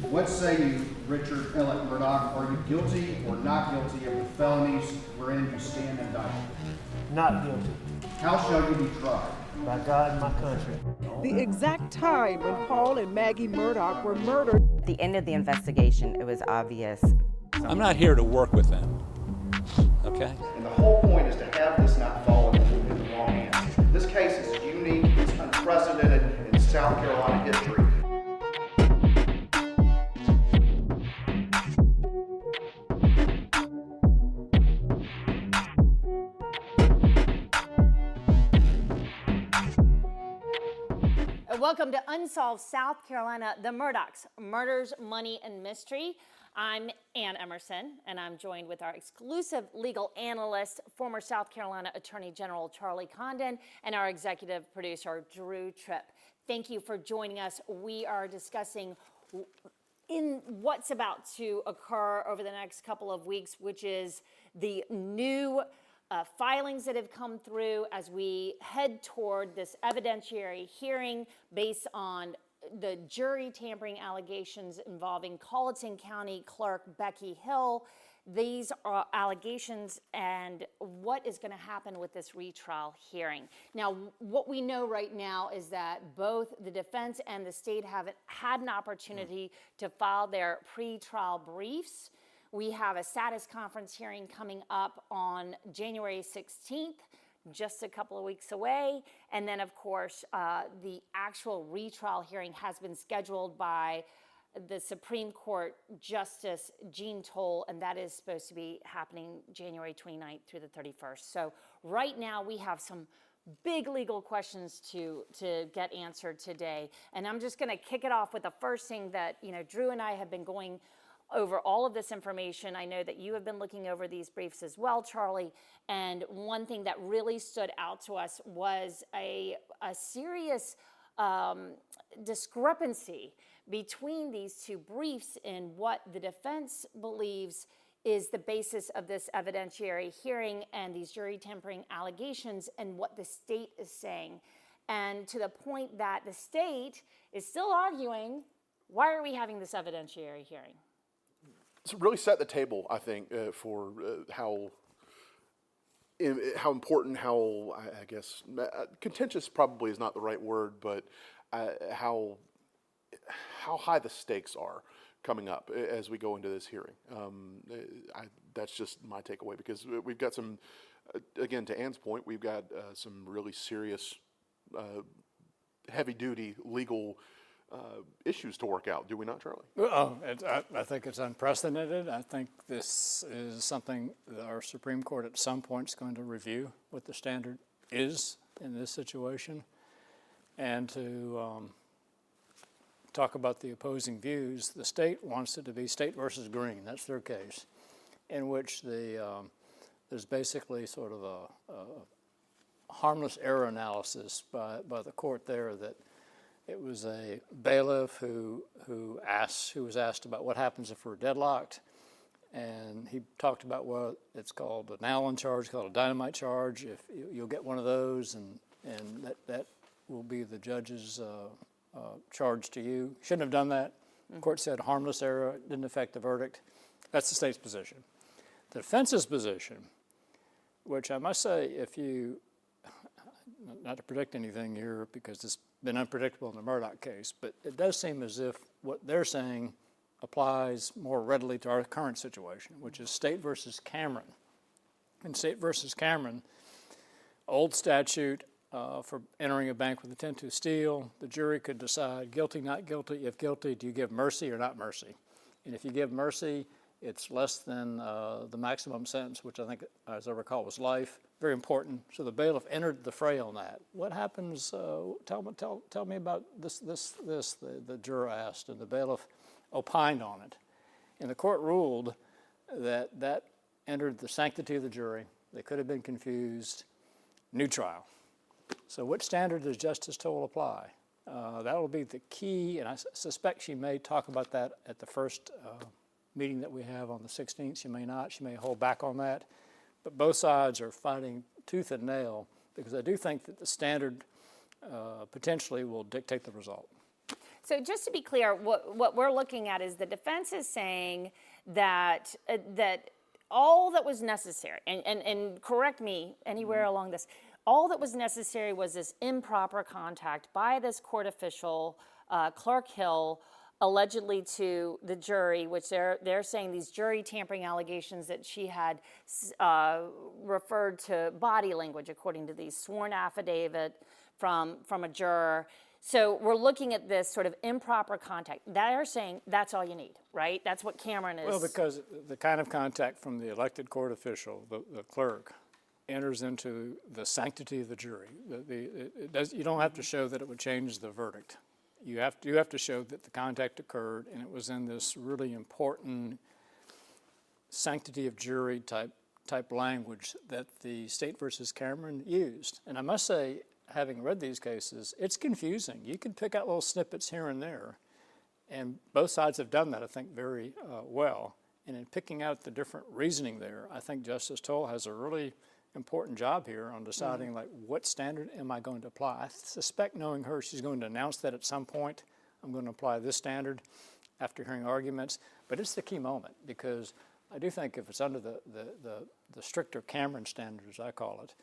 What say you, Richard Alex Murdaugh? Are you guilty or not guilty of the felonies wherein you stand indicted? Not guilty. How shall you be tried? By God and my country. The exact time when Paul and Maggie Murdaugh were murdered. At the end of the investigation, it was obvious. I'm not here to work with them, okay? And the whole point is to have this not fall into the wrong hands. This case is unique, it's unprecedented in South Carolina history. Welcome to Unsolved South Carolina, the Murdaughs, Murders, Money, and Mystery. I'm Anne Emerson, and I'm joined with our exclusive legal analyst, former South Carolina Attorney General Charlie Condon, and our executive producer, Drew Tripp. Thank you for joining us. We are discussing in what's about to occur over the next couple of weeks, which is the new filings that have come through as we head toward this evidentiary hearing based on the jury tampering allegations involving Colleton County Clerk Becky Hill. These are allegations and what is going to happen with this retrial hearing. Now, what we know right now is that both the defense and the state have had an opportunity to file their pretrial briefs. We have a status conference hearing coming up on January 16th, just a couple of weeks away. And then, of course, the actual retrial hearing has been scheduled by the Supreme Court Justice Jean Toll, and that is supposed to be happening January 29th through the 31st. So right now we have some big legal questions to get answered today. And I'm just going to kick it off with the first thing that, Drew and I have been going over all of this information. I know that you have been looking over these briefs as well, Charlie, and one thing that really stood out to us was a serious discrepancy between these two briefs in what the defense believes is the basis of this evidentiary hearing and these jury tampering allegations and what the state is saying. And to the point that the state is still arguing, why are we having this evidentiary hearing? It's really set the table, I think, for how important, I guess, contentious probably is not the right word, but how high the stakes are coming up as we go into this hearing. That's just my takeaway, because we've got some, again, to Anne's point, we've got some really serious, heavy-duty legal issues to work out, do we not, Charlie? Well, I think it's unprecedented. I think this is something that our Supreme Court at some point is going to review what the standard is in this situation, and to talk about the opposing views. The state wants it to be State versus Green. That's their case, in which there's basically sort of a harmless error analysis by the court there that it was a bailiff who was asked about what happens if we're deadlocked, and he talked about what it's called an Allen charge, called a dynamite charge. If you'll get one of those, and that will be the judge's charge to you. Shouldn't have done that. The court said harmless error, didn't affect the verdict. That's the state's position. The defense's position, which I must say, if you, not to predict anything here because it's been unpredictable in the Murdaugh case, but it does seem as if what they're saying applies more readily to our current situation, which is State versus Cameron. In State versus Cameron, old statute for entering a bank with intent to steal, the jury could decide guilty, not guilty. If guilty, do you give mercy or not mercy? And if you give mercy, it's less than the maximum sentence, which I think, as I recall, was life. Very important. So the bailiff entered the fray on that. What happens? Tell me about this. The juror asked, and the bailiff opined on it. And the court ruled that entered the sanctity of the jury. They could have been confused. New trial. So what standard does Justice Toll apply? That will be the key, and I suspect she may talk about that at the first meeting that we have on the 16th. She may not. She may hold back on that. But both sides are fighting tooth and nail, because I do think that the standard potentially will dictate the result. So just to be clear, what we're looking at is the defense is saying that that all that was necessary, and correct me anywhere along this, all that was necessary was this improper contact by this court official, Clerk Hill, allegedly to the jury, which they're saying these jury tampering allegations that she had referred to body language according to these sworn affidavit from a juror. So we're looking at this sort of improper contact. They're saying that's all you need, right? That's what Cameron is. Well, because the kind of contact from the elected court official, the clerk, enters into the sanctity of the jury. You don't have to show that it would change the verdict. You have to show that the contact occurred and it was in this really important sanctity of jury type language that the State versus Cameron used. And I must say, having read these cases, it's confusing. You can pick out little snippets here and there, and both sides have done that, I think, very well. And in picking out the different reasoning there, I think Justice Toll has a really important job here on deciding, like, what standard am I going to apply? I suspect, knowing her, she's going to announce that at some point I'm going to apply this standard after hearing arguments. But it's the key moment, because I do think if it's under the stricter Cameron standard, as I call it,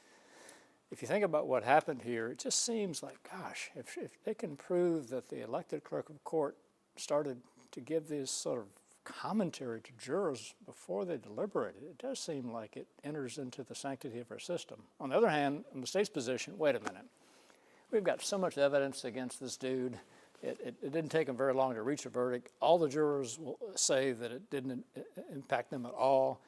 if you think about what happened here, it just seems like, gosh, if they can prove that the elected clerk of court started to give this sort of commentary to jurors before they deliberated, it does seem like it enters into the sanctity of our system. On the other hand, in the state's position, wait a minute, we've got so much evidence against this dude. It didn't take them very long to reach a verdict. All the jurors will say that it didn't impact them at all.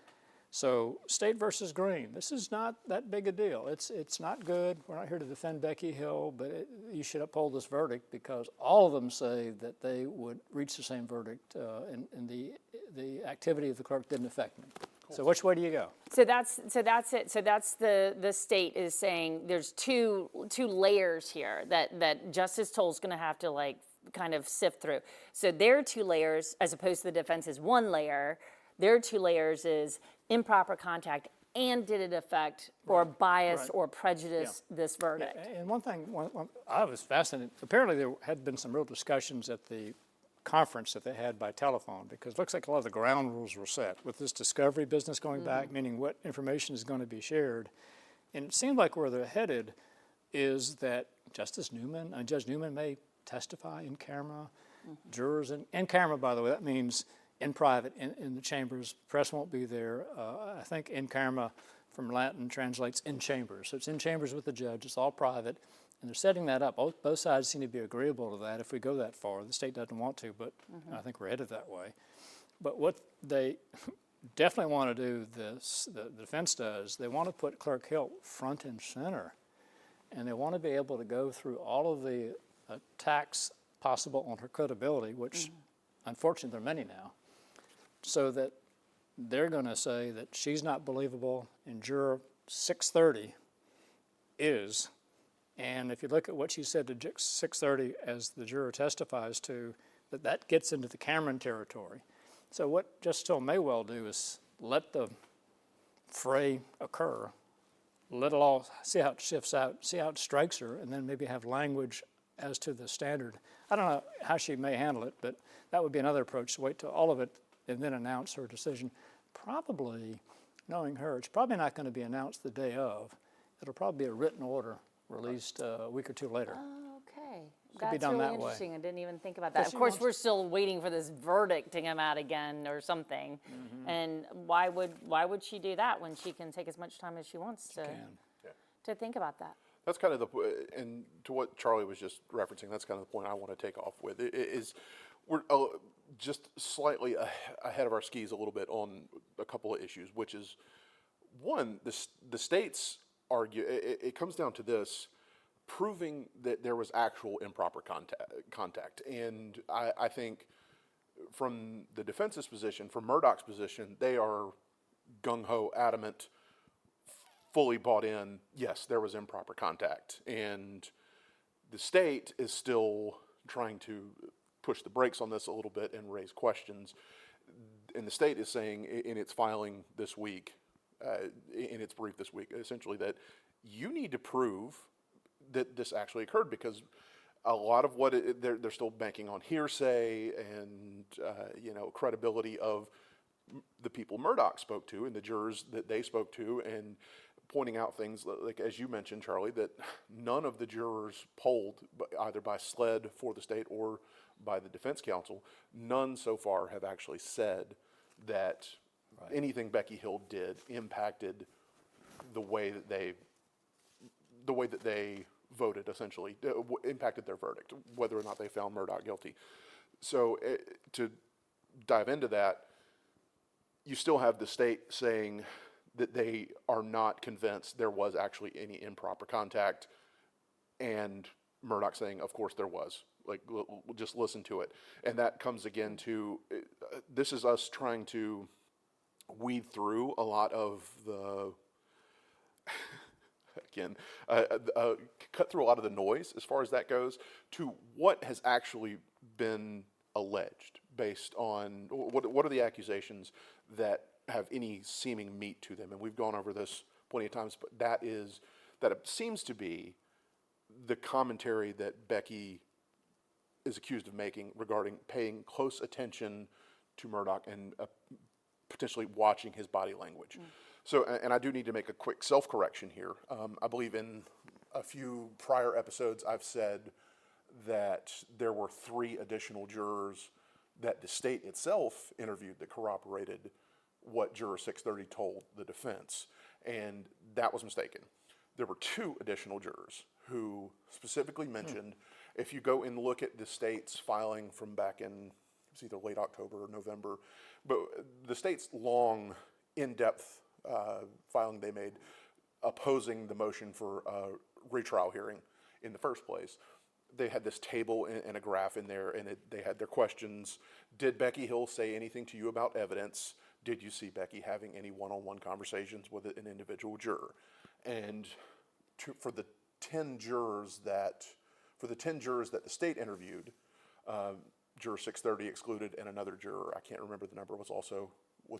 So State versus Green, this is not that big a deal. It's not good. We're not here to defend Becky Hill, but you should uphold this verdict because all of them say that they would reach the same verdict, and the activity of the clerk didn't affect me. Cool. So which way do you go? So that's it. So that's the state is saying there's two layers here that Justice Toll's going to have to like kind of sift through. So their two layers, as opposed to the defense's one layer, their two layers is improper contact and did it affect or bias or prejudice this verdict. Yeah, and one thing I was fascinated, apparently there had been some real discussions at the conference that they had by telephone, because it looks like a lot of the ground rules were set with this discovery business going back, meaning what information is going to be shared. And it seemed like where they're headed is that Judge Newman may testify in camera, jurors in camera, by the way, that means in private, in the chambers. Press won't be there. I think in camera from Latin translates in chambers. So it's in chambers with the judge. It's all private. And they're setting that up. Both sides seem to be agreeable to that if we go that far. The state doesn't want to, but I think we're headed that way. But what they definitely want to do, the defense does, they want to put Clerk Hill front and center. And they want to be able to go through all of the attacks possible on her credibility, which unfortunately there are many now, so that they're going to say that she's not believable and juror 630 is. And if you look at what she said to 630 as the juror testifies to, that gets into the Cameron territory. So what Justice Toll may well do is let the fray occur, let it all, see how it shifts out, see how it strikes her, and then maybe have language as to the standard. I don't know how she may handle it, but that would be another approach, to wait till all of it and then announce her decision. Probably, knowing her, it's probably not going to be announced the day of. It'll probably be a written order released a week or two later. Oh, okay. Could be That's done really that way. interesting. I didn't even think about that. Well, Of she course, wants- we're still waiting for this verdict to come out again or something. And why would she do that when she can take as much time as she wants to think about that? That's kind of and to what Charlie was just referencing, that's kind of the point I want to take off with, is we're just slightly ahead of our skis a little bit on a couple of issues, which is, one, the states argue, it comes down to this, proving that there was actual improper contact. And I think from the defense's position, from Murdaugh's position, they are gung-ho, adamant, fully bought in, yes, there was improper contact. And the state is still trying to push the brakes on this a little bit and raise questions. And the state is saying in its filing this week, in its brief this week, essentially that you need to prove that this actually occurred, because a lot of what they're still banking on hearsay and credibility of the people Murdaugh spoke to and the jurors that they spoke to, and pointing out things like, as you mentioned, Charlie, that none of the jurors polled, either by SLED for the state or by the defense counsel, none so far have actually said that anything Becky Hill did impacted the way that they voted, essentially, impacted their verdict, whether or not they found Murdaugh guilty. So to dive into that, you still have the state saying that they are not convinced there was actually any improper contact, and Murdaugh saying, of course there was. Like, we'll just listen to it. And that comes again to, this is us trying to weed through a lot of the, again, cut through a lot of the noise as far as that goes, to what has actually been alleged based on, what are the accusations that have any seeming meat to them. And we've gone over this plenty of times, but that it seems to be the commentary that Becky is accused of making regarding paying close attention to Murdaugh and potentially watching his body language. So, and I do need to make a quick self-correction here. I believe in a few prior episodes I've said that there were 3 additional jurors that the state itself interviewed that corroborated what Juror 630 told the defense, and that was mistaken. There were 2 additional jurors who specifically mentioned, if you go and look at the state's filing from back in, it's either late October or November, but the state's long, in-depth filing they made opposing the motion for a retrial hearing in the first place. They had this table and a graph in there, and they had their questions. Did Becky Hill say anything to you about evidence? Did you see Becky having any one-on-one conversations with an individual juror? And for the 10 jurors that the state interviewed, Juror 630 excluded, and another juror, I can't remember the number, was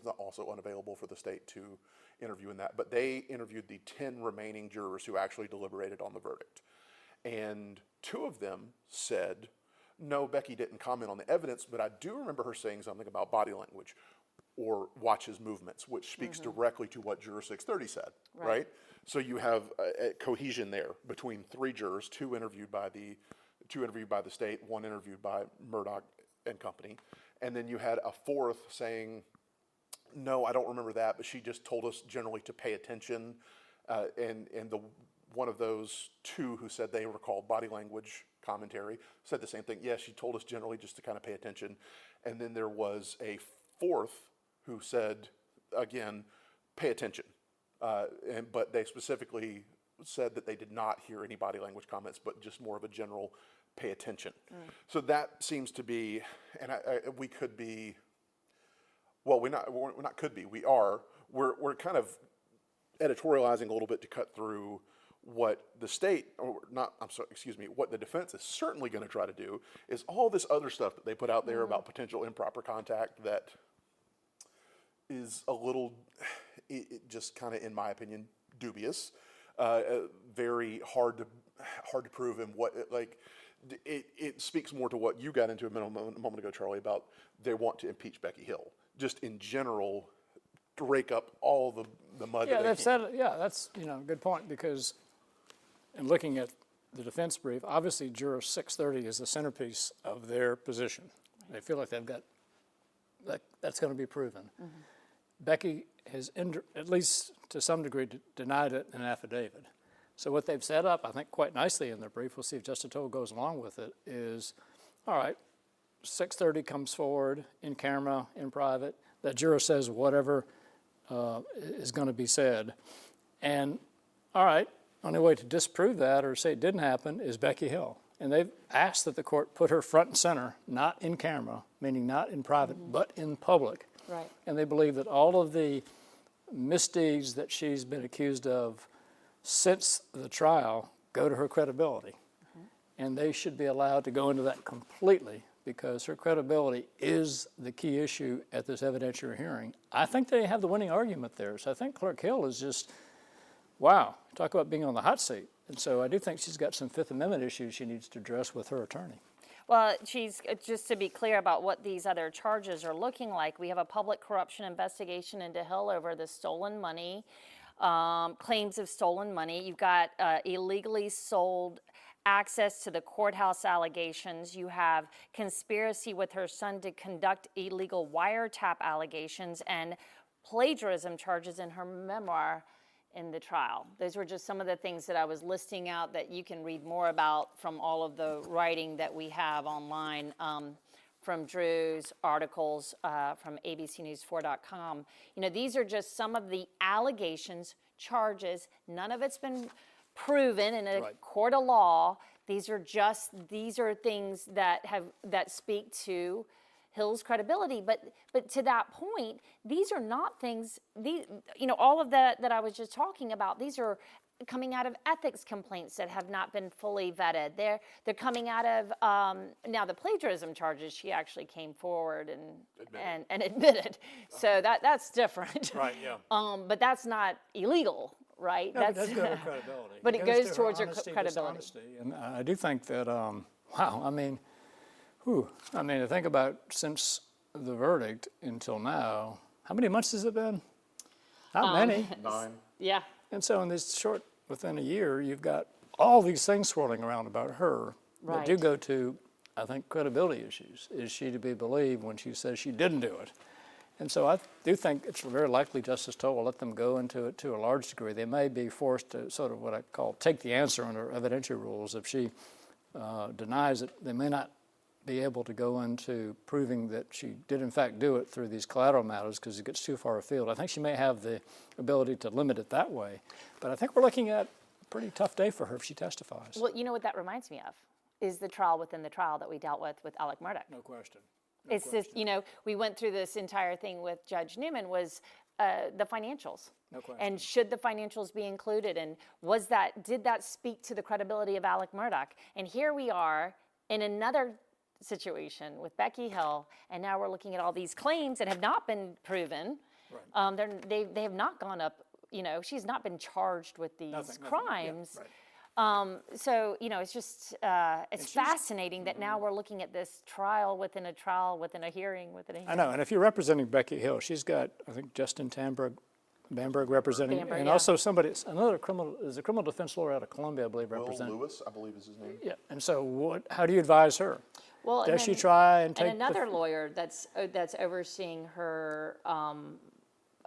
not also unavailable for the state to interview in that. But they interviewed the 10 remaining jurors who actually deliberated on the verdict. And 2 of them said, no, Becky didn't comment on the evidence, but I do remember her saying something about body language or watch his movements, which speaks directly to what Juror 630 said, right? So you have a cohesion there between 3 jurors, 2 interviewed by the state, 1 interviewed by Murdaugh and company, and then you had a 4th saying, no, I don't remember that, but she just told us generally to pay attention, and the one of those 2 who said they recalled body language commentary said the same thing. Yes, she told us generally just to kind of pay attention. And then there was a 4th who said, again, pay attention. But they specifically said that they did not hear any body language comments, but just more of a general pay attention. So that seems to be, and we could be, well, we're not could be, we are. We're kind of editorializing a little bit to cut through what the state, what the defense is certainly going to try to do is all this other stuff that they put out there about potential improper contact that is a little, just kind of, in my opinion, dubious, very hard to prove, and it speaks more to what you got into a moment ago, Charlie, about they want to impeach Becky Hill, just in general, to rake up all the mud. Yeah, they've said, that's a good point, because in looking at the defense brief, obviously Juror 630 is the centerpiece of their position. They feel like they've got, that's going to be proven. Becky has, at least to some degree, denied it in an affidavit. So what they've set up, I think quite nicely in their brief, we'll see if Justice Toll goes along with it, is, all right, 630 comes forward in camera, in private, that juror says whatever is going to be said. And, all right, only way to disprove that or say it didn't happen is Becky Hill. And they've asked that the court put her front and center, not in camera, meaning not in private, but in public. Right. And they believe that all of the misdeeds that she's been accused of since the trial go to her credibility. And they should be allowed to go into that completely, because her credibility is the key issue at this evidentiary hearing. I think they have the winning argument there. So I think Clerk Hill is just, wow, talk about being on the hot seat. And so I do think she's got some Fifth Amendment issues she needs to address with her attorney. Well, just to be clear about what these other charges are looking like, we have a public corruption investigation into Hill over the stolen money, claims of stolen money. You've got illegally sold access to the courthouse allegations. You have conspiracy with her son to conduct illegal wiretap allegations and plagiarism charges in her memoir in the trial. Those were just some of the things that I was listing out that you can read more about from all of the writing that we have online, from Drew's articles, from abcnews4.com. You know, these are just some of the allegations, charges. None of it's been proven in a court of law. These are things that speak to Hill's credibility, but to that point, these are not things. All of that I was just talking about. These are coming out of ethics complaints that have not been fully vetted. They're coming out of now the plagiarism charges. She actually came forward and admitted. So that's different. Right. Yeah. But that's not illegal, right? No, that's good credibility. But it goes to towards her honesty, credibility. dishonesty. And I do think that wow. I mean, to think about since the verdict until now, how many months has it been? Not many. 9. Yeah. And so in this within a year, you've got all these things swirling around about her that do go to, I think, credibility issues. Is she to be believed when she says she didn't do it? And so I do think it's very likely Justice Toll will let them go into it to a large degree. They may be forced to sort of what I call take the answer under evidentiary rules. If she denies it, they may not be able to go into proving that she did in fact do it through these collateral matters because it gets too far afield. I think she may have the ability to limit it that way. But I think we're looking at a pretty tough day for her if she testifies. Well, you know what that reminds me of is the trial within the trial that we dealt with Alex Murdaugh. No question. It's just, we went through this entire thing with Judge Newman was the financials. No question. And should the financials be included? And did that speak to the credibility of Alex Murdaugh? And here we are in another situation with Becky Hill, and now we're looking at all these claims that have not been proven. Right. They have not gone up. She's not been charged with these crimes. Yeah, right. So it's just it's fascinating that now we're looking at this trial within a hearing within a hearing. I know, and if you're representing Becky Hill, she's got, I think, Justin Bamberg representing, and also another criminal defense lawyer out of Columbia, I believe, representing. Will Lewis, I believe is his name. Yeah, and so how do you advise her? Well, does she try and take and another lawyer that's overseeing her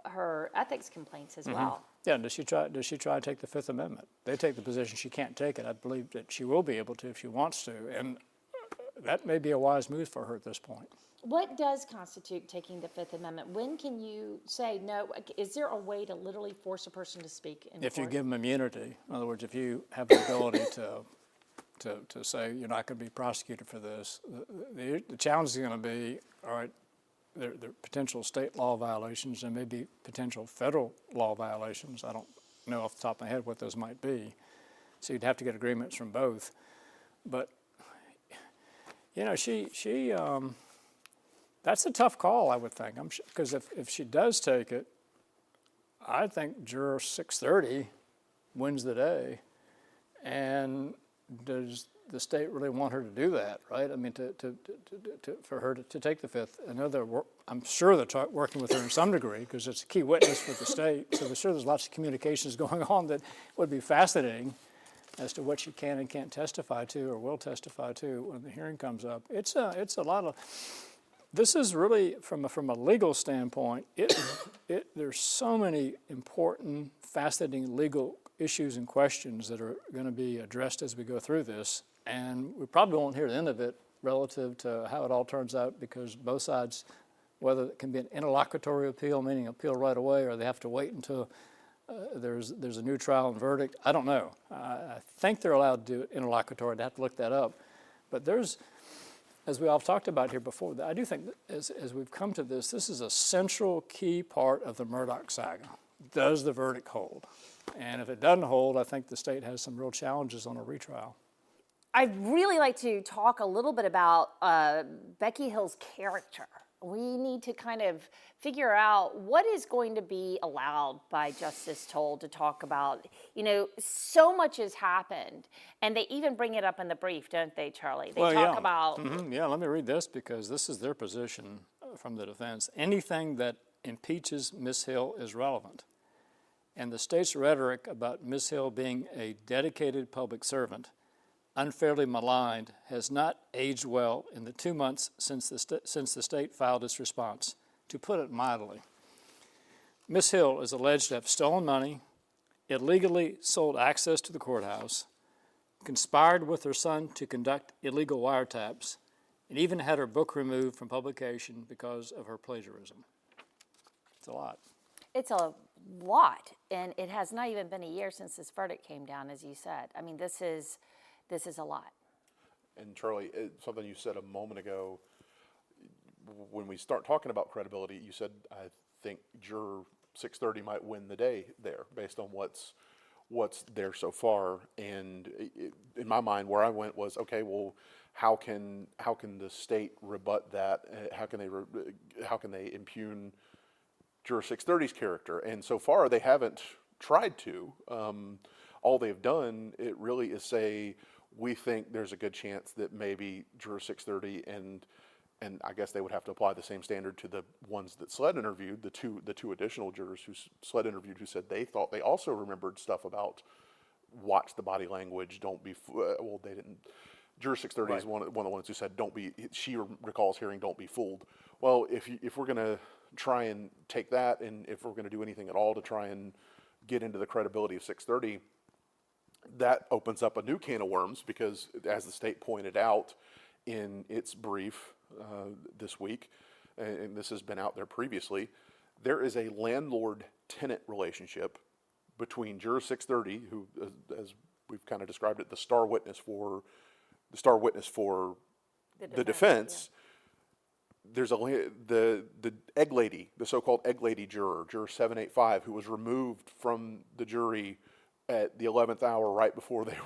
her ethics complaints as well. Yeah, does she try to take the Fifth Amendment? They take the position she can't take it. I believe that she will be able to if she wants to, and that may be a wise move for her at this point. What does constitute taking the Fifth Amendment? When can you say no? Is there a way to literally force a person to speak in If court? you give them immunity, in other words, if you have the ability to say you're not going to be prosecuted for this, the challenge is going to be, all right, there are potential state law violations and maybe potential federal law violations. I don't know off the top of my head what those might be. So you'd have to get agreements from both. But, she that's a tough call, I would think. Because if she does take it, I think juror 630 wins the day. And does the state really want her to do that, right? I mean, for her to take the Fifth. I know I'm sure they're working with her in some degree because it's a key witness for the state. So there's lots of communications going on that would be fascinating as to what she can and can't testify to or will testify to when the hearing comes up. It's a lot of. This is really from a legal standpoint. There's so many important, fascinating legal issues and questions that are going to be addressed as we go through this. And we probably won't hear the end of it relative to how it all turns out because both sides, whether it can be an interlocutory appeal, meaning appeal right away, or they have to wait until there's a new trial and verdict, I don't know. I think they're allowed to do it interlocutory. I'd have to look that up. But as we all talked about here before, I do think as we've come to this is a central key part of the Murdaugh saga. Does the verdict hold? And if it doesn't hold, I think the state has some real challenges on a retrial. I'd really like to talk a little bit about Becky Hill's character. We need to kind of figure out what is going to be allowed by Justice Toll to talk about. So much has happened, and they even bring it up in the brief, don't they, Charlie? They talk about. Yeah, let me read this because this is their position from the defense. Anything that impeaches Ms. Hill is relevant. And the state's rhetoric about Ms. Hill being a dedicated public servant, unfairly maligned, has not aged well in the 2 months since the state filed its response, to put it mildly. Ms. Hill is alleged to have stolen money, illegally sold access to the courthouse, conspired with her son to conduct illegal wiretaps, and even had her book removed from publication because of her plagiarism. It's a lot. It's a lot, and it has not even been a year since this verdict came down, as you said. I mean, this is a lot. And Charlie, something you said a moment ago, when we start talking about credibility, you said, I think juror 630 might win the day there based on what's there so far. And in my mind, where I went was, okay, well, how can the state rebut that? How can they impugn juror 630's character? And so far, they haven't tried to. All they've done, it really is say, we think there's a good chance that maybe juror 630 and I guess they would have to apply the same standard to the ones that SLED interviewed, the two additional jurors who SLED interviewed, who said they thought they also remembered stuff about watch the body language, don't be, well, they didn't. Juror 630 is one of the ones who said, she recalls hearing, don't be fooled. Well, if we're going to try and take that, and if we're going to do anything at all to try and get into the credibility of 630, that opens up a new can of worms because, as the state pointed out in its brief this week, and this has been out there previously, there is a landlord-tenant relationship between juror 630, who, as we've kind of described it, the star witness for the defense. Yeah. There's the egg lady, the so-called egg lady juror 785, who was removed from the jury at the 11th hour, right before they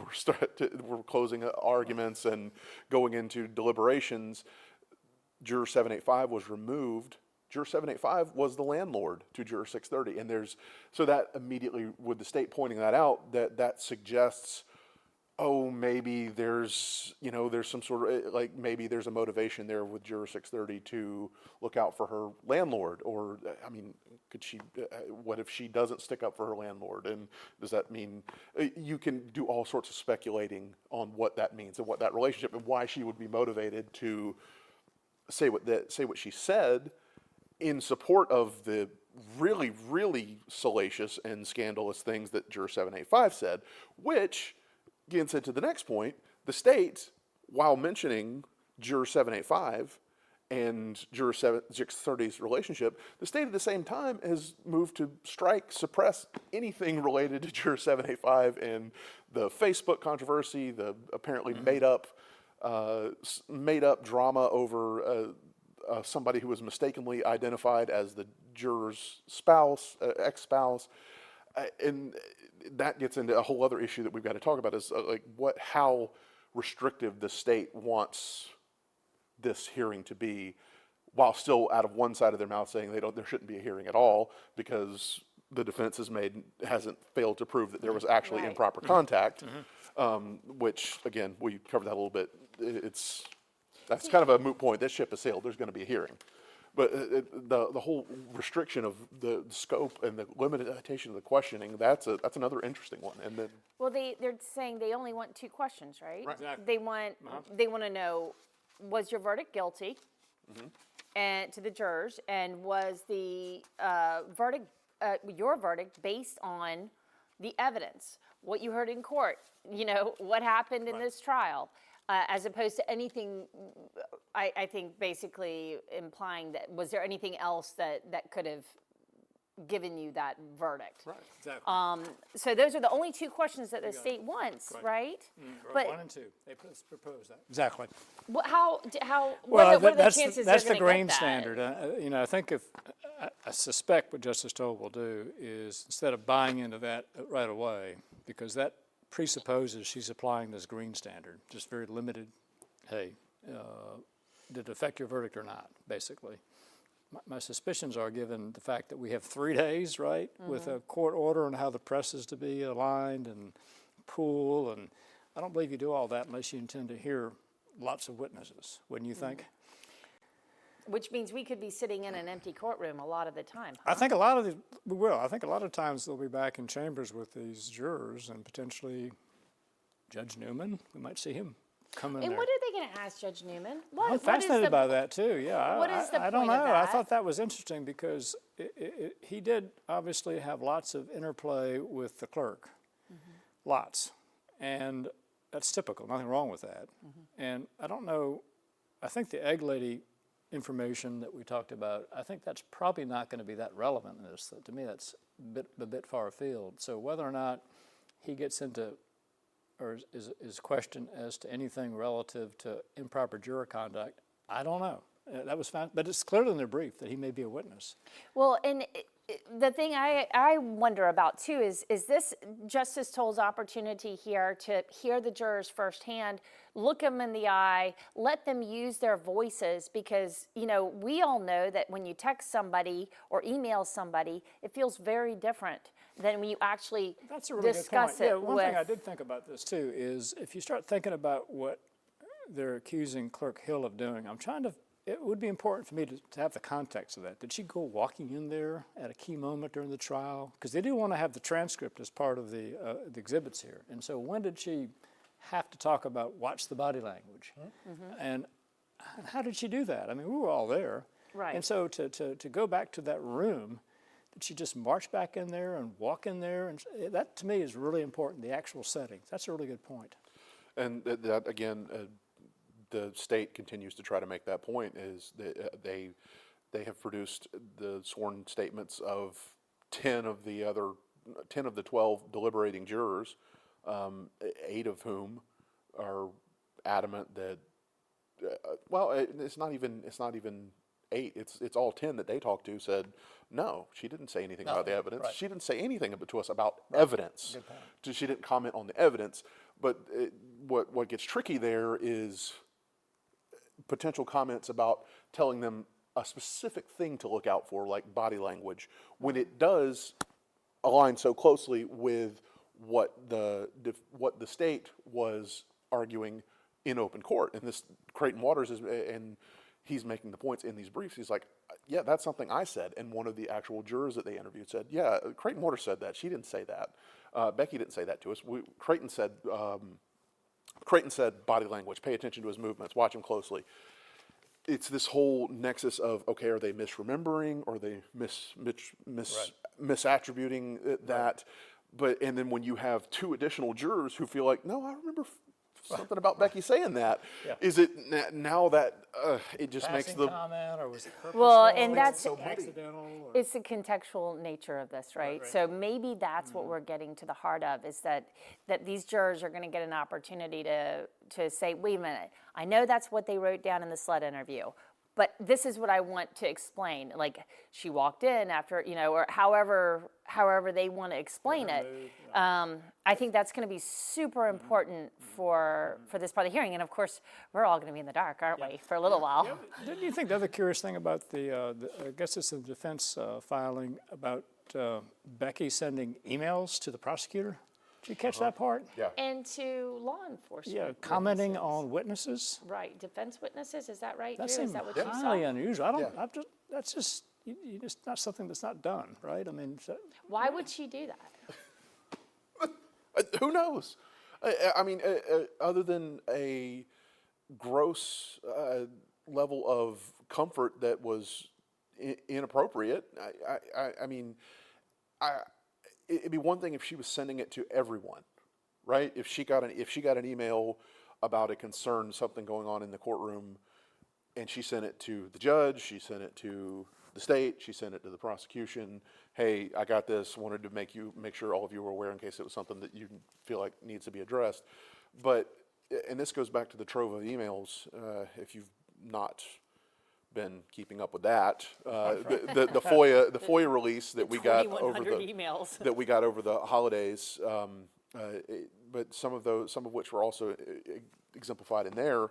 were closing arguments and going into deliberations. Juror 785 was removed. Juror 785 was the landlord to juror 630, and so that immediately, with the state pointing that out, that suggests, oh, maybe there's some sort of, maybe there's a motivation there with juror 630 to look out for her landlord, or, I mean, what if she doesn't stick up for her landlord, and does that mean, you can do all sorts of speculating on what that means and what that relationship, and why she would be motivated to say what she said in support of the really, really salacious and scandalous things that juror 785 said, which gets into the next point. The state, while mentioning juror 785 and juror 630's relationship, the state at the same time has moved to suppress anything related to juror 785 and the Facebook controversy, the apparently made up drama over somebody who was mistakenly identified as the juror's spouse, ex-spouse, and that gets into a whole other issue that we've got to talk about, is how restrictive the state wants this hearing to be, while still out of one side of their mouth saying there shouldn't be a hearing at all because the defense hasn't failed to prove that there was actually improper contact, which, again, we covered that a little bit. That's kind of a moot point. This ship has sailed. There's going to be a hearing. But the whole restriction of the scope and the limitation of the questioning, that's another interesting one. And then, well, they're saying they only want 2 questions, right? Exactly. They want to know, was your verdict guilty, and to the jurors, and was the verdict, your verdict, based on the evidence, what you heard in court, what happened in this trial. As opposed to anything, I think basically implying that, was there anything else that could have given you that verdict? Right, exactly. So those are the only 2 questions that the state wants, right? But 1 and 2, they propose that. Exactly. What are the chances that's they're the going to green get that? standard. I think I suspect what Justice Toll will do is, instead of buying into that right away, because that presupposes she's applying this green standard, just very limited, hey, did it affect your verdict or not, basically? My suspicions are, given the fact that we have 3 days, right, with a court order on how the press is to be aligned and pool, and I don't believe you do all that unless you intend to hear lots of witnesses, wouldn't you think? Which means we could be sitting in an empty courtroom a lot of the time. Huh? I think a lot of we will. I think a lot of times they'll be back in chambers with these jurors and potentially Judge Newman. We might see him come in And there. what are they going to ask Judge Newman? What, I'm fascinated by that too. Yeah, what is the I don't point know. of I that? thought that was interesting because he did obviously have lots of interplay with the clerk, lots, and that's typical. Nothing wrong with that. And I don't know. I think the egg lady information that we talked about, I think that's probably not going to be that relevant in this. To me, that's a bit far afield. So whether or not he gets into or is questioned as to anything relative to improper juror conduct, I don't know. That was fine, but it's clearly in their brief that he may be a witness. Well, and the thing I wonder about too is this Justice Toll's opportunity here to hear the jurors firsthand, look them in the eye, let them use their voices, because, you know, we all know that when you text somebody or email somebody, it feels very different than when you actually That's a really discuss good point. it Yeah, one with. thing I did think about this too is if you start thinking about what they're accusing Clerk Hill of doing, it would be important for me to have the context of that. Did she go walking in there at a key moment during the trial? Because they do want to have the transcript as part of the exhibits here. And so when did she have to talk about watch the body language? And how did she do that? I mean, we were all there. Right. And so to go back to that room, did she just march back in there and walk in there? And that to me is really important, the actual settings. That's a really good point. And that again, the state continues to try to make that point, is that they have produced the sworn statements of 10 of the 12 deliberating jurors, 8 of whom are adamant that well, it's not even 8. It's all 10 that they talked to said no, she didn't say anything about the evidence. Right. She didn't say anything to us about evidence. Good point. She didn't comment on the evidence. But what gets tricky there is potential comments about telling them a specific thing to look out for, like body language, when it does align so closely with what the state was arguing in open court. And this Creighton Waters and he's making the points in these briefs. He's like, yeah, that's something I said. And one of the actual jurors that they interviewed said, yeah, Creighton Waters said that. She didn't say that. Becky didn't say that to us. Creighton said body language, pay attention to his movements, watch him closely. It's this whole nexus of, okay, are they misremembering, or are they misattributing that? But, and then when you have 2 additional jurors who feel like, no, I remember something about Becky saying that. Yeah. Is it now that it just makes Passing the comment, or was it purposeful? Well, and that's accidental. Or? it's the contextual nature of this, right? Right. So maybe that's what we're getting to the heart of, is that these jurors are going to get an opportunity to say, wait a minute, I know that's what they wrote down in the SLED interview, but this is what I want to explain. Like, she walked in after, you know, or however they want to explain it. I think that's going to be super important for this part of the hearing. And of course, we're all going to be in the dark, aren't we, for a little while? Yeah, didn't you think the other curious thing about I guess it's the defense filing about Becky sending emails to the prosecutor? Did you catch that part? yeah. And to law enforcement. Yeah, commenting on witnesses. Right, defense witnesses, is that right, That Drew? seemed Is that what you saw? highly unusual. Yeah. That's just not something that's not done, right? I mean, Why would she do that? Who knows? I mean, other than a gross level of comfort that was inappropriate, I mean, it'd be one thing if she was sending it to everyone, right? If she got an email about a concern, something going on in the courtroom, and she sent it to the judge, she sent it to the state, she sent it to the prosecution. Hey, I got this. Wanted to make sure all of you were aware in case it was something that you feel like needs to be addressed. But, and this goes back to the trove of emails. If you've not been keeping up with that, the FOIA release that we got over 2,100 emails. that we got over the holidays, but some of which were also exemplified in there,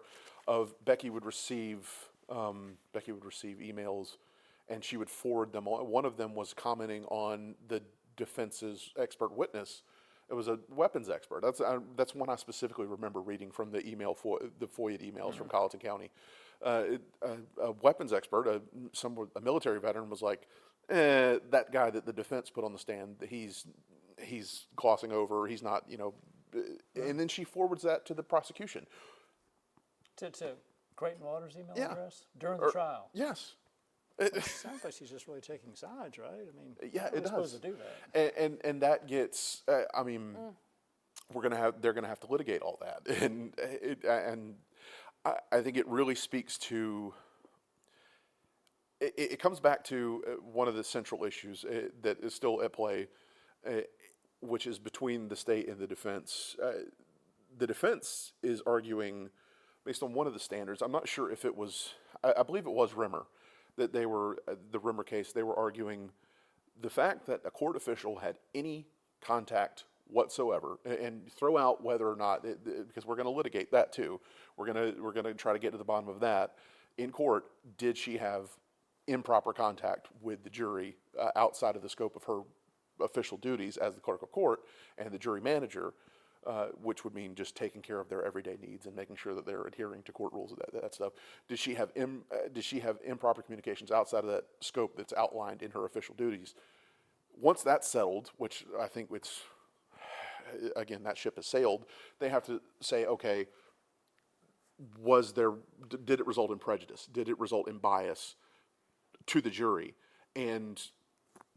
of Becky would receive emails, and she would forward them on. One of them was commenting on the defense's expert witness. It was a weapons expert. That's one I specifically remember reading from the the FOIA emails from Colleton County. A weapons expert, a military veteran, was like, that guy that the defense put on the stand, he's glossing over. He's not, and then she forwards that to the prosecution. To Creighton Waters' email Yeah. address during the trial. Yes. It sounds like she's just really taking sides, right? I mean, Yeah, it does. supposed to do that. And that gets. They're gonna have to litigate all that, and I think it really speaks to. It comes back to one of the central issues that is still at play, which is between the state and the defense. The defense is arguing, based on one of the standards. I'm not sure if it was. I believe it was Rimmer. That they were, the Rimmer case, they were arguing the fact that a court official had any contact whatsoever, and throw out whether or not, because we're going to litigate that too. We're going to try to get to the bottom of that in court. Did she have improper contact with the jury outside of the scope of her official duties as the clerk of court and the jury manager? Which would mean just taking care of their everyday needs and making sure that they're adhering to court rules and that stuff. Did she have improper communications outside of that scope that's outlined in her official duties? Once that's settled, which I think it's, again, that ship has sailed, they have to say, okay, did it result in prejudice? Did it result in bias to the jury? And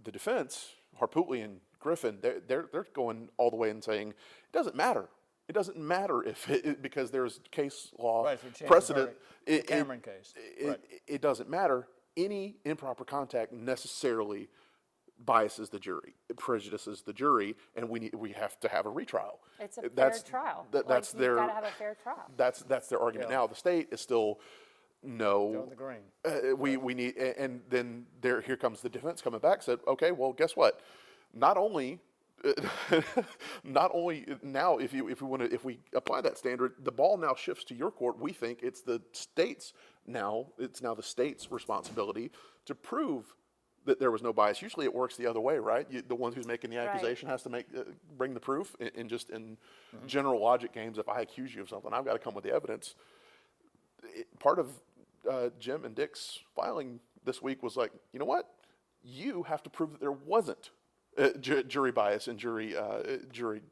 the defense, Harpootlian and Griffin, they're going all the way and saying it doesn't matter. It doesn't matter because there's case law precedent. The Cameron case. It doesn't matter. Any improper contact necessarily biases the jury, it prejudices the jury, and we have to have a retrial. It's a fair trial. That's you've got to have a fair trial. That's their argument. Now the state is still. No, Go in the green. We need, and then here comes the defense coming back. Said, okay, well, guess what? Not only now, if we apply that standard, the ball now shifts to your court. We think it's the state's now. It's now the state's responsibility to prove that there was no bias. Usually, it works the other way, right? The one who's making the accusation has to bring the proof. In general logic games, if I accuse you of something, I've got to come with the evidence. Part of Jim and Dick's filing this week was like, you know what? You have to prove that there wasn't jury bias and jury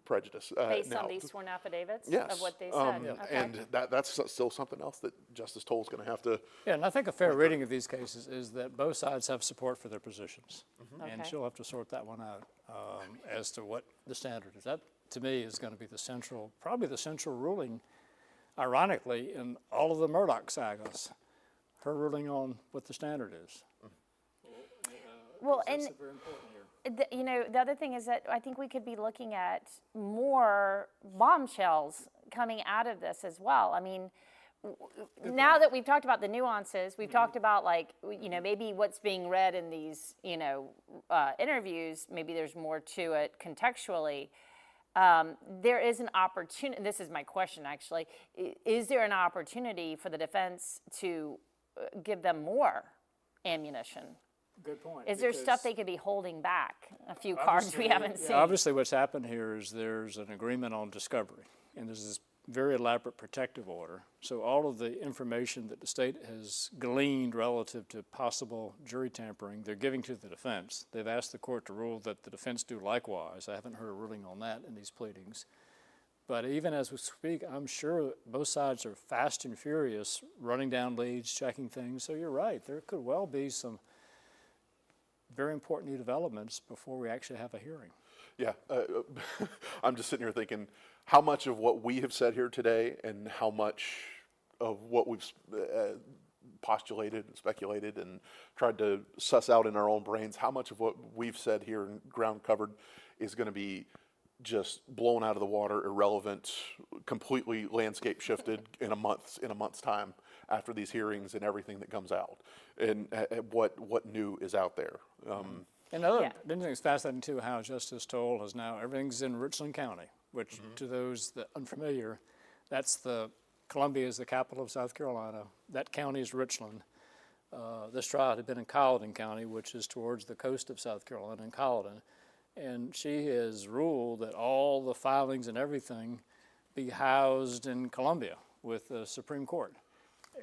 prejudice. Based on these sworn affidavits of what they said. Okay. And that's still something else that Justice Toll is going to have to. Yeah, and I think a fair reading of these cases is that both sides have support for their positions. And she'll have to sort that one out as to what the standard is. That, to me, is going to be probably the central ruling, ironically, in all of the Murdaugh sagas. Her ruling on what the standard is. Well, That's and super important here. the other thing is that I think we could be looking at more bombshells coming out of this as well. I mean, now that we've talked about the nuances, we've talked about maybe what's being read in these interviews. Maybe there's more to it contextually. There is an opportunity. This is my question, actually. Is there an opportunity for the defense to give them more ammunition? Good point. Is there stuff they could be holding back? A few cards we haven't seen. Obviously, what's happened here is there's an agreement on discovery, and there's this very elaborate protective order. So all of the information that the state has gleaned relative to possible jury tampering, they're giving to the defense. They've asked the court to rule that the defense do likewise. I haven't heard a ruling on that in these pleadings. But even as we speak, I'm sure both sides are fast and furious, running down leads, checking things. So you're right, there could well be some very important new developments before we actually have a hearing. Yeah, I'm just sitting here thinking how much of what we have said here today and how much of what we've postulated and speculated and tried to suss out in our own brains, how much of what we've said here and ground covered is going to be just blown out of the water, irrelevant, completely landscape shifted in a month's time after these hearings and everything that comes out, and what new is out there. And another thing that's fascinating too, how Justice Toll has now, everything's in Richland County, which to those that unfamiliar, that's the Columbia is the capital of South Carolina. That county is Richland. This trial had been in Colleton County, which is towards the coast of South Carolina in Colleton. And she has ruled that all the filings and everything be housed in Columbia with the Supreme Court.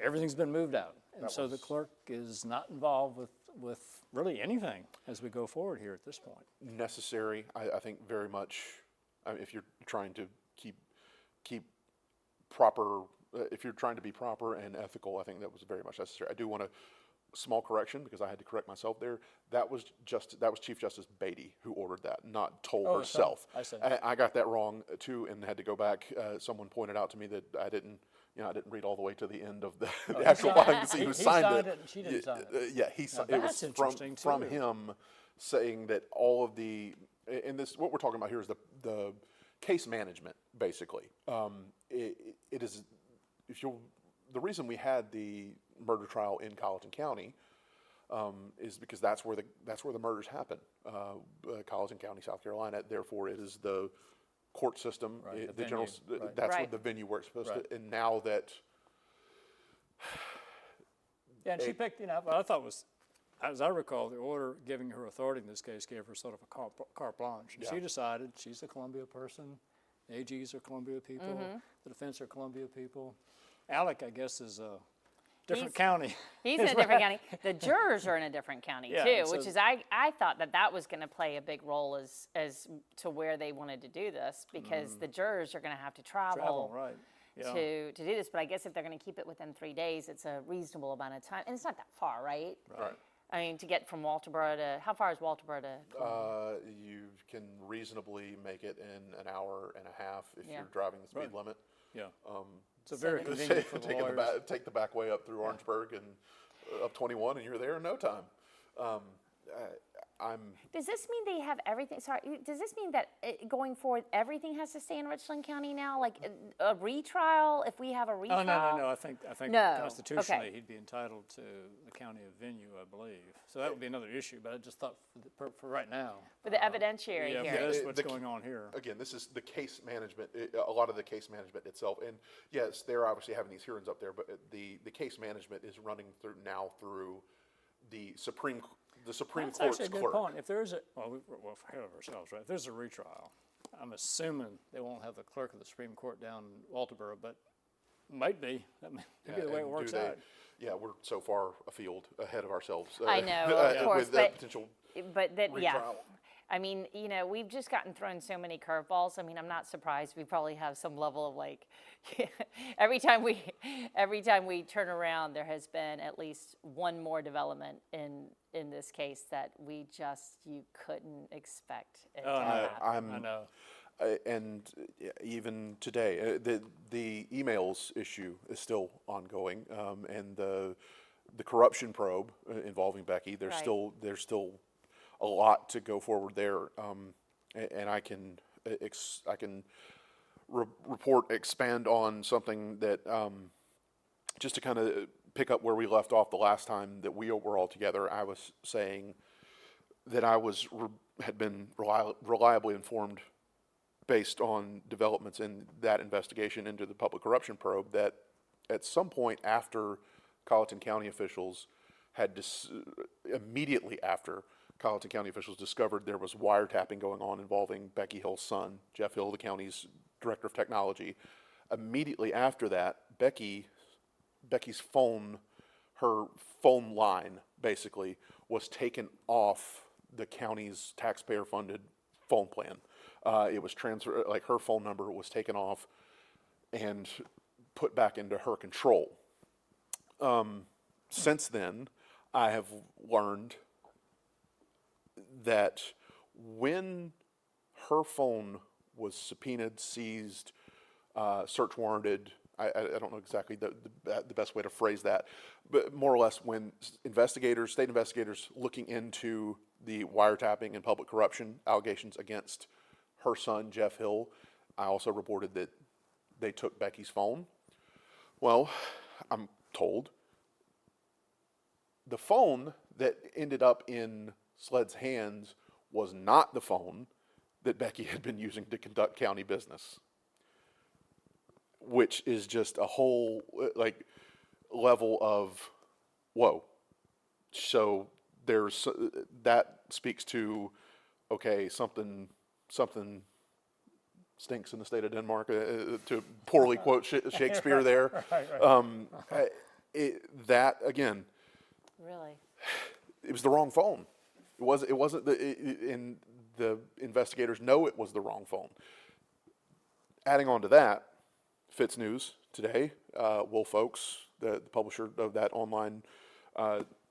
Everything's been moved out. And so the clerk is not involved with really anything as we go forward here at this point. Necessary, I think, very much. I mean, if you're trying to keep proper, if you're trying to be proper and ethical, I think that was very much necessary. I do want a small correction because I had to correct myself there. That was Chief Justice Beatty who ordered that, not Toll herself. I got that wrong too, and had to go back. Someone pointed out to me that I didn't read all the way to the end of the actual filing to see who signed it. And she didn't sign it. Yeah, he signed it. It was from him saying that all of the, and this, what we're talking about here is the case management, basically. It is, the reason we had the murder trial in Colleton County is because that's where the murders happen. Colleton County, South Carolina. Therefore, it is the court system, Right, the general. Right. That's what the venue where it's supposed Right. to. And now that, Yeah, and she picked, what I thought was, as I recall, the order giving her authority in this case gave her sort of a carte blanche. And she decided she's a Columbia person, the AGs are Columbia people, the defense are Columbia people. Alec, I guess, is a different county. He's in a different county. The jurors are in a different county too, so which is I thought that was going to play a big role as to where they wanted to do this, because the jurors are going to have to travel right. Yeah. to do this. But I guess if they're going to keep it within 3 days, it's a reasonable amount of time, and it's not that far, right? right. I mean, to get from Walterboro to, how far is Walterboro to Columbia? You can reasonably make it in an hour and a half if Yeah. you're driving the speed limit. Yeah. It's very Seven. convenient for the lawyers. Take the back way up through Orangeburg and up 21, and you're there in no time. Does this mean they have everything? Sorry, does this mean that going forward everything has to stay in Richland County now? Like a retrial, if we have a retrial? Oh, no. I think No. constitutionally Okay. he'd be entitled to the county of venue, I believe. So that would be another issue. But I just thought for right now. For the evidentiary Yeah, hearing. that's what's going on here. Again, this is the case management, a lot of the case management itself. And yes, they're obviously having these hearings up there, but the case management is running through the Supreme That's Court's actually a good clerk. point. If there's we're ahead of ourselves, right? If there's a retrial, I'm assuming they won't have the clerk of the Supreme Court down in Walterboro, but might be. That may be the way it And works do they- out. Yeah, we're so far ahead of ourselves. I know, of course, with the but potential yeah. retrial. I mean, we've just gotten thrown so many curveballs. I mean, I'm not surprised. We probably have some level of like, every time we turn around, there has been at least one more development in this case that you couldn't expect it to happen. I know. And even today, the emails issue is still ongoing, and the corruption probe involving Becky. There's Right. still a lot to go forward there, and I can expand on something that just to kind of pick up where we left off the last time that we were all together. I was saying that I had been reliably informed, based on developments in that investigation into the public corruption probe, that at some point after Colleton County officials immediately after Colleton County officials discovered there was wiretapping going on involving Becky Hill's son, Jeff Hill, the county's director of technology. Immediately after that, Becky's phone, her phone line basically, was taken off the county's taxpayer-funded phone plan. It was transferred, like her phone number was taken off and put back into her control. Since then, I have learned that when her phone was subpoenaed, seized, search warranted, I don't know exactly the best way to phrase that, but more or less when state investigators looking into the wiretapping and public corruption allegations against her son, Jeff Hill, I also reported that they took Becky's phone. Well, I'm told the phone that ended up in Sled's hands was not the phone that Becky had been using to conduct county business. which is just a whole like level of whoa. So there's that speaks to okay, something stinks in the state of Denmark, to poorly quote Shakespeare there. That again, Really? it was the wrong phone. It wasn't and the investigators know it was the wrong phone. Adding on to that, Fitz News today, Wolf Oaks, the publisher of that online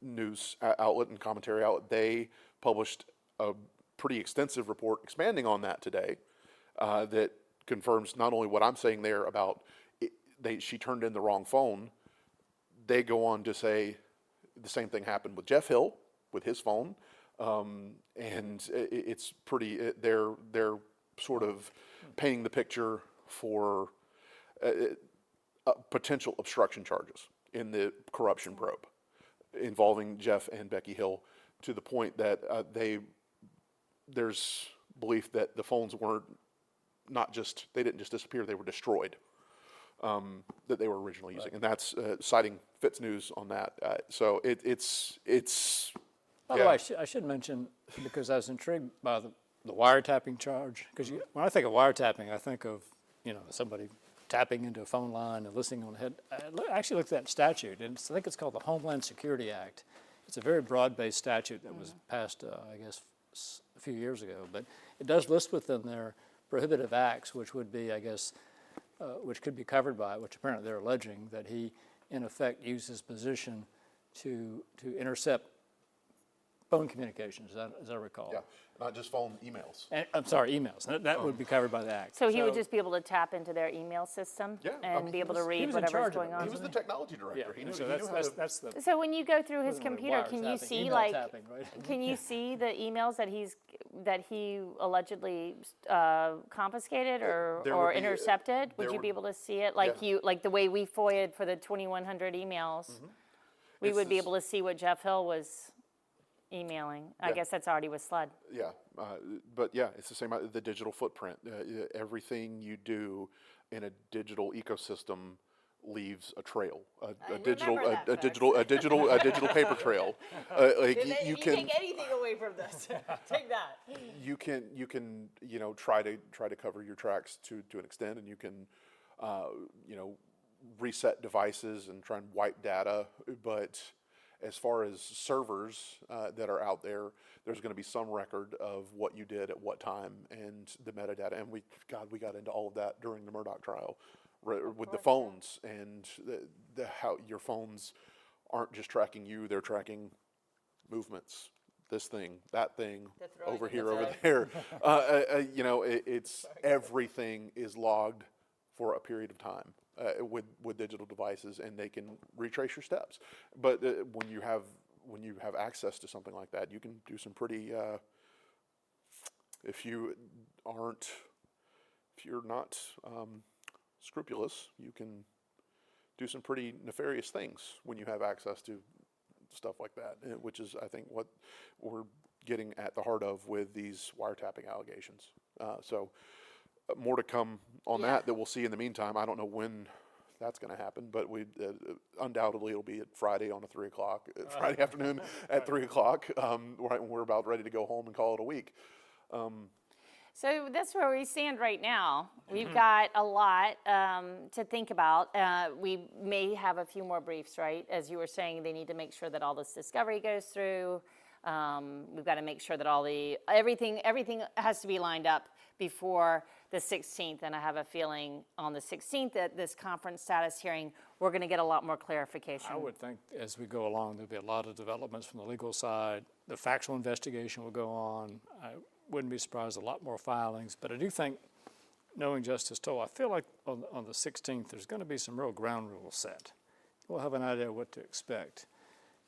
news outlet and commentary outlet, they published a pretty extensive report expanding on that today, that confirms not only what I'm saying there about she turned in the wrong phone. They go on to say the same thing happened with Jeff Hill with his phone, and it's pretty. They're sort of painting the picture for potential obstruction charges in the corruption probe involving Jeff and Becky Hill, to the point that there's belief that the phones weren't they didn't just disappear, they were destroyed, that they were originally using. And that's citing Fitz News on that. So it's By the way, I should mention, because I was intrigued by the wiretapping charge, because when I think of wiretapping, I think of, somebody tapping into a phone line and listening on the head. I actually looked at that statute, and I think it's called the Homeland Security Act. It's a very broad-based statute that was passed, I guess, a few years ago. But it does list within there prohibitive acts, which would be, I guess, which could be covered by it, which apparently they're alleging that he, in effect, used his position to intercept phone communications, as I recall. yeah, not just phone, emails. And, I'm sorry, emails. That would be covered by the act. So he would just be able to tap into their email system Yeah, and be able to read was in whatever's charge of going it. on? He was the technology director. He knew, so he knew how to, that's the So when you go through his wasn't really computer, can you wiretapping, see email tapping, right? can you see the emails that he allegedly confiscated There would or be, intercepted? Would there you be would- able to see it like yeah. like the way we FOIA'd for the 2,100 emails? We It's would be this- able to see what Jeff Hill was emailing. I Yeah. guess that's already with SLUD. yeah, but yeah, it's the same. The digital footprint. Everything you do in a digital ecosystem leaves a trail. A digital paper trail. You can anything away from this. Take that. you can try to cover your tracks to an extent, and you can reset devices and try and wipe data, but as far as servers that are out there, there's going to be some record of what you did at what time and the metadata. And we got into all of that during the Murdaugh trial with the phones and how your phones aren't just tracking you; they're tracking movements. This thing, that thing, over here, over there. It's everything is logged for a period of time. With digital devices, and they can retrace your steps. But when you have access to something like that, you can do some pretty. If you're not scrupulous, you can do some pretty nefarious things when you have access to stuff like that, which is, I think, what we're getting at the heart of with these wiretapping allegations. So. More to come on that we'll see in the meantime. I don't know when that's going to happen, but we undoubtedly it'll be at Friday on 3 o'clock, Friday afternoon at 3 o'clock, right when we're about ready to go home and call it a week. So that's where we stand right now. We've got a lot to think about. We may have a few more briefs, right? As you were saying, they need to make sure that all this discovery goes through. We've got to make sure that everything has to be lined up before the 16th, and I have a feeling on the 16th at this conference status hearing, we're going to get a lot more clarification. I would think as we go along, there'll be a lot of developments from the legal side. The factual investigation will go on. I wouldn't be surprised, a lot more filings. But I do think, knowing Justice Toll, I feel like on the 16th, there's going to be some real ground rules set. We'll have an idea what to expect.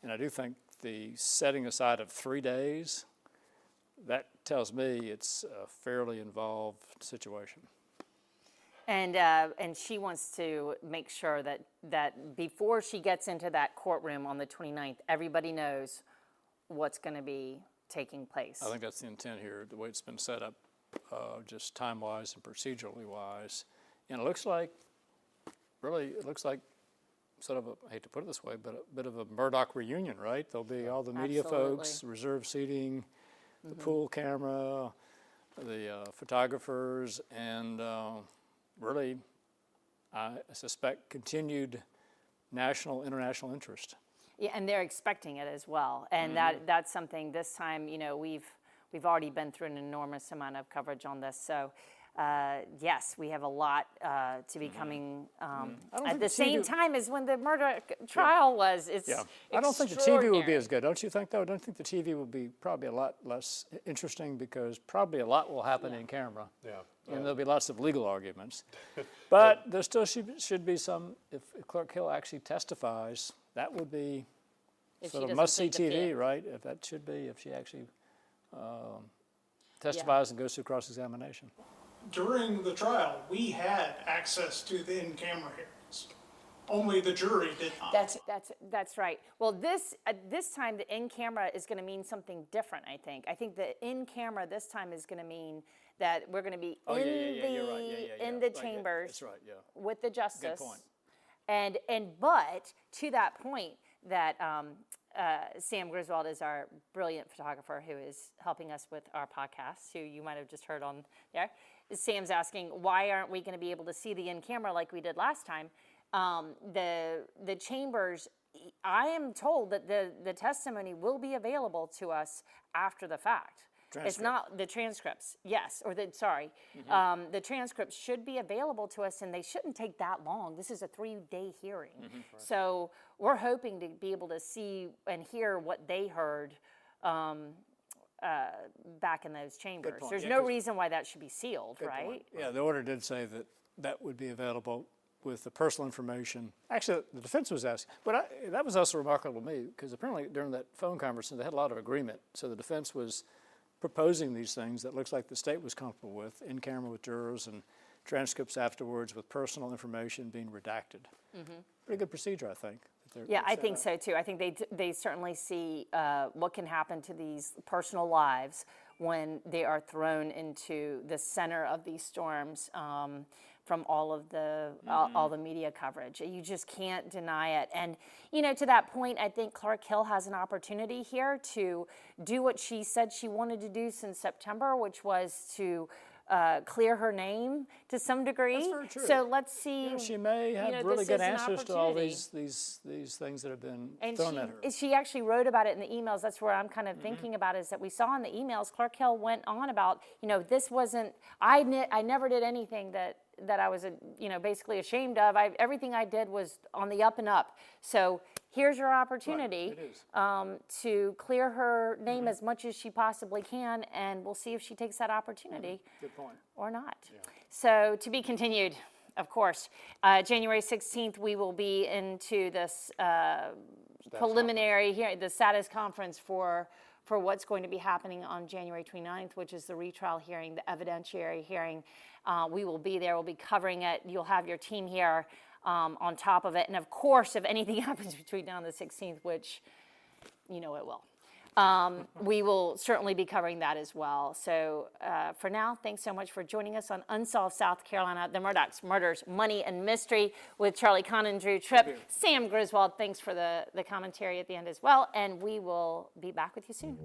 And I do think the setting aside of 3 days, that tells me it's a fairly involved situation. And she wants to make sure that before she gets into that courtroom on the 29th, everybody knows what's going to be taking place. I think that's the intent here, the way it's been set up, just time-wise and procedurally wise. And it looks like really, it looks like sort of I hate to put it this way, but a bit of a Murdaugh reunion, right? There'll be all the media Absolutely. folks, reserved seating, the pool camera, the photographers, and really, I suspect, continued national, international interest. Yeah, and they're expecting it as well. And that's something this time, we've already been through an enormous amount of coverage on this. So, yes, we have a lot to be coming at the same time as when the murder trial was. It's I don't think the TV will be as good. Don't you think, though? I don't think the TV will be probably a lot less interesting because probably a lot will happen in camera. Yeah. And there'll be lots of legal arguments. But there still should be some, if Clerk Hill actually testifies, that would be If she sort of doesn't must-see take the TV, fifth. right? If that should be, if she actually testifies and goes through cross-examination. During the trial, we had access to the in-camera hearings. Only the jury did not. That's right. Well, this time the in camera is going to mean something different. I think the in camera this time is going to mean that we're going to be in the chambers That's right, yeah. with the justice. point. But to that point that Sam Griswold is our brilliant photographer who is helping us with our podcast, who you might have just heard on there. Sam's asking, why aren't we going to be able to see the in camera like we did last time? The chambers, I am told that the testimony will be available to us after the fact. It's not the transcripts, yes, or the transcripts should be available to us, and they shouldn't take that long. This is a 3-day hearing. So we're hoping to be able to see and hear what they heard back in those chambers. point. There's Yeah, no reason why that should be sealed, right? Yeah, the order did say that would be available with the personal information. Actually, the defense was asking, but that was also remarkable to me because apparently during that phone conversation, they had a lot of agreement. So the defense was proposing these things that looks like the state was comfortable with, in camera with jurors and transcripts afterwards with personal information being redacted. Pretty good procedure, I think. Yeah, I think so too. I think they certainly see what can happen to these personal lives when they are thrown into the center of these storms from all of the media coverage. You just can't deny it. And to that point, I think Clerk Hill has an opportunity here to do what she said she wanted to do since September, which was to clear her name to some degree. That's very true. So let's see. Yeah, she may have really good answers to all these things that have been thrown at her. She actually wrote about it in the emails. That's where I'm kind of thinking about is that we saw in the emails, Clerk Hill went on about, this wasn't, I never did anything that I was, basically ashamed of. Everything I did was on the up and up. So here's your opportunity to clear her name as much as she possibly can, and we'll see if she takes that opportunity Good point. or not. Yeah. So to be continued, of course. January 16th, we will be into this preliminary hearing, the status conference for what's going to be happening on January 29th, which is the retrial hearing, the evidentiary hearing. We will be there. We'll be covering it. You'll have your team here on top of it. And of course, if anything happens between now and the 16th, which it will, we will certainly be covering that as well. So for now, thanks so much for joining us on Unsolved South Carolina, the Murdaughs, Murders, Money, and Mystery with Charlie Condon and Drew Tripp. Sam Griswold, thanks for the commentary at the end as well. And we will be back with you soon.